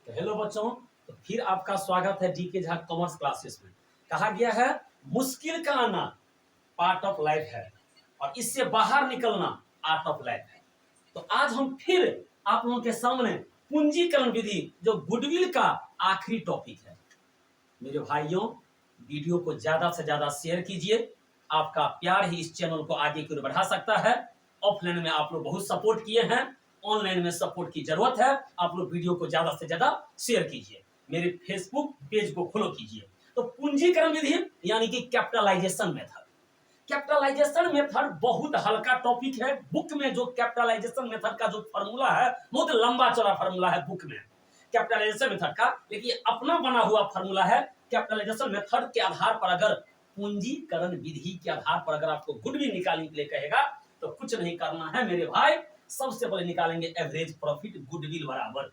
तो हेलो बच्चों, तो फिर आपका स्वागत है डीके झा कॉमर्स क्लासेस में। कहा गया है मुश्किल का आना पार्ट ऑफ लाइफ है और इससे बाहर निकलना आर्ट ऑफ लाइफ है। तो आज हम फिर आप लोगों के सामने पूंजीकरण विधि जो गुडविल का आखिरी टॉपिक है। मेरे भाइयों, वीडियो को ज्यादा से ज्यादा शेयर कीजिए। आपका प्यार ही इस चैनल को आगे की ओर बढ़ा सकता है। ऑफलाइन में आप लोग बहुत सपोर्ट किए हैं, ऑनलाइन में सपोर्ट की जरूरत है। आप लोग वीडियो को ज्यादा से ज्यादा शेयर कीजिए, मेरे फेसबुक पेज को फॉलो कीजिए। तो पूंजीकरण विधि यानी कि कैपिटलाइजेशन मेथड। कैपिटलाइजेशन मेथड बहुत हल्का टॉपिक है। बुक में जो कैपिटलाइजेशन मेथड का जो फॉर्मूला है बहुत लंबा चौड़ा फॉर्मूला है बुक में कैपिटलाइजेशन मेथड का, लेकिन अपना बना हुआ फॉर्मूला है। कैपिटलाइजेशन मेथड के आधार पर अगर पूंजीकरण विधि के आधार पर अगर आपको गुडविल निकालने के लिए कहेगा तो कुछ नहीं करना है मेरे भाई। सबसे पहले निकालेंगे एवरेज प्रॉफिट गुडविल बराबर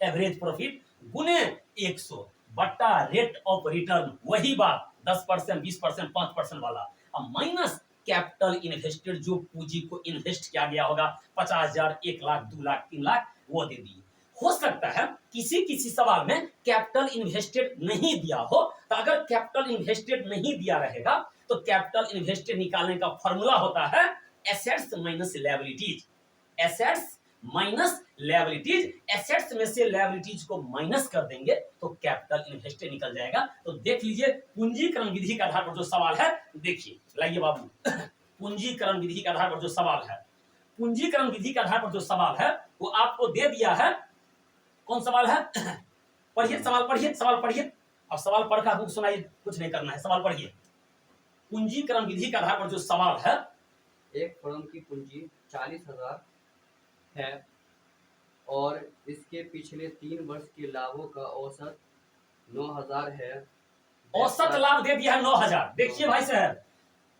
एवरेज प्रॉफिट गुने 100 बट्टा रेट ऑफ रिटर्न, वही बात 10%, 20%, 5% वाला, अब माइनस कैपिटल इन्वेस्टेड जो पूंजी को इन्वेस्ट किया गया होगा 50,000, 1 लाख, 2 लाख, 3 लाख, वो दे दिए। हो सकता है किसी किसी सवाल में कैपिटल इन्वेस्टेड नहीं दिया हो, तो अगर कैपिटल इन्वेस्टेड नहीं दिया रहेगा तो कैपिटल इन्वेस्टेड निकालने का फॉर्मूला होता है assets minus liabilities. Assets minus liabilities, assets में से लायबिलिटीज को माइनस कर देंगे तो कैपिटल इन्वेस्टेड निकल जाएगा। तो देख लीजिए पूंजीकरण विधि के आधार पर जो सवाल है, देखिए लाइए बाबू पूंजीकरण विधि के आधार पर जो सवाल है, पूंजीकरण विधि के आधार पर जो सवाल है वो आपको दे दिया है। कौन सवाल है? पढ़िए, सवाल पढ़िए, सवाल पढ़िए। अब सवाल पढ़कर आपको सुनाइए, कुछ नहीं करना है, सवाल पढ़िए। पूंजीकरण विधि के आधार पर जो सवाल है, एक फर्म की पूंजी 40,000 है और इसके पिछले 3 वर्ष के लाभों का औसत 9,000 है। औसत लाभ दे दिया है 9,000। देखिए भाई साहब,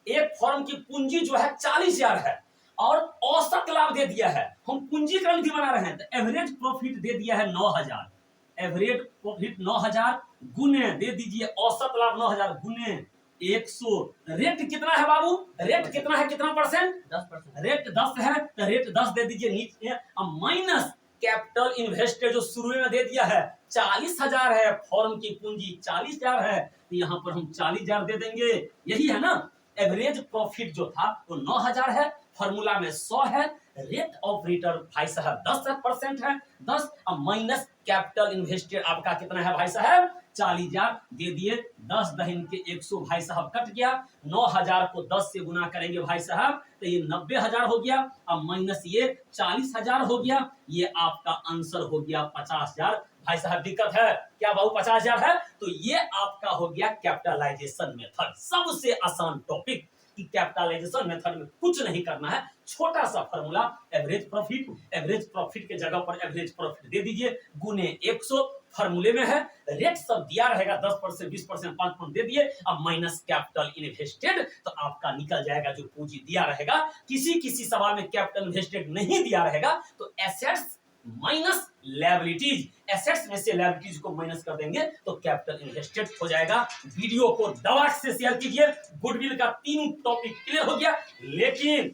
एक फर्म की पूंजी जो है 40,000 है और औसत लाभ दे दिया है। हम पूंजीकरण भी बना रहे हैं तो एवरेज प्रॉफिट दे दिया है 9,000। एवरेज प्रॉफिट 9,000 गुने दे दीजिए औसत लाभ 9,000 गुने 100। रेट कितना है बाबू? रेट कितना है, कितना परसेंट? 10%। रेट 10 है तो रेट 10 दे दीजिए नीचे। अब माइनस कैपिटल इन्वेस्टेड जो शुरू में दे दिया है 40,000 है, फर्म की पूंजी 40,000 है, तो यहाँ पर हम 40,000 दे देंगे। यही है ना। एवरेज प्रॉफिट जो था वो 9,000 है, फॉर्मूला में 100 है, रेट ऑफ रिटर्न भाई साहब 10% है, 10 अब माइनस कैपिटल इन्वेस्टेड आपका कितना है भाई साहब? 40,000 दे दिए। 10 दहिन के 100 भाई साहब कट गया। 9,000 को 10 से गुना करेंगे भाई साहब तो ये 90,000 हो गया। अब माइनस ये 40,000 हो गया। ये आपका आंसर हो गया 50,000। भाई साहब दिक्कत है क्या बाबू? 50,000 है तो ये आपका हो गया कैपिटलाइजेशन मेथड। सबसे आसान टॉपिक कि कैपिटलाइजेशन मेथड में कुछ नहीं करना है, छोटा सा formula average profit, average profit के जगह पर एवरेज प्रॉफिट दे दीजिए गुने 100, फॉर्मूले में है। रेट सब दिया रहेगा 10%, 20%, 5% दे दिए। अब माइनस कैपिटल इन्वेस्टेड तो आपका निकल जाएगा जो पूंजी दिया रहेगा। किसी किसी सवाल में कैपिटल इन्वेस्टेड नहीं दिया रहेगा तो एसेट्स माइनस लायबिलिटीज, एसेट्स में से लायबिलिटीज को माइनस कर देंगे तो कैपिटल इन्वेस्टेड हो जाएगा। वीडियो को दबा से शेयर कीजिए। गुडविल का 3 टॉपिक क्लियर हो गया, लेकिन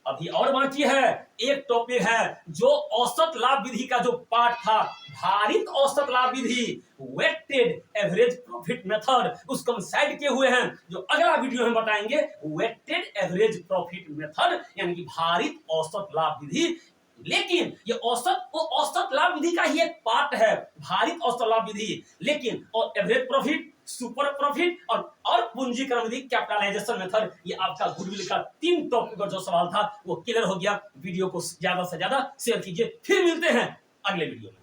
अभी और बाकी है। एक टॉपिक है जो औसत लाभ विधि का जो पार्ट था, भारित औसत लाभ विधि, वेटेड एवरेज प्रॉफिट मेथड, उसको हम साइड किए हुए हैं। जो अगला वीडियो में बताएंगे वेटेड एवरेज प्रॉफिट मेथड यानी कि भारित औसत लाभ विधि। लेकिन ये औसत लाभ विधि का ही एक पार्ट है, भारित औसत लाभ विधि। लेकिन और एवरेज प्रॉफिट, सुपर प्रॉफिट और पूंजीकरण विधि, कैपिटलाइजेशन मेथड, ये आपका गुडविल का 3 टॉपिक का जो सवाल था वो क्लियर हो गया। वीडियो को ज्यादा से ज्यादा शेयर कीजिए। फिर मिलते हैं अगले वीडियो में।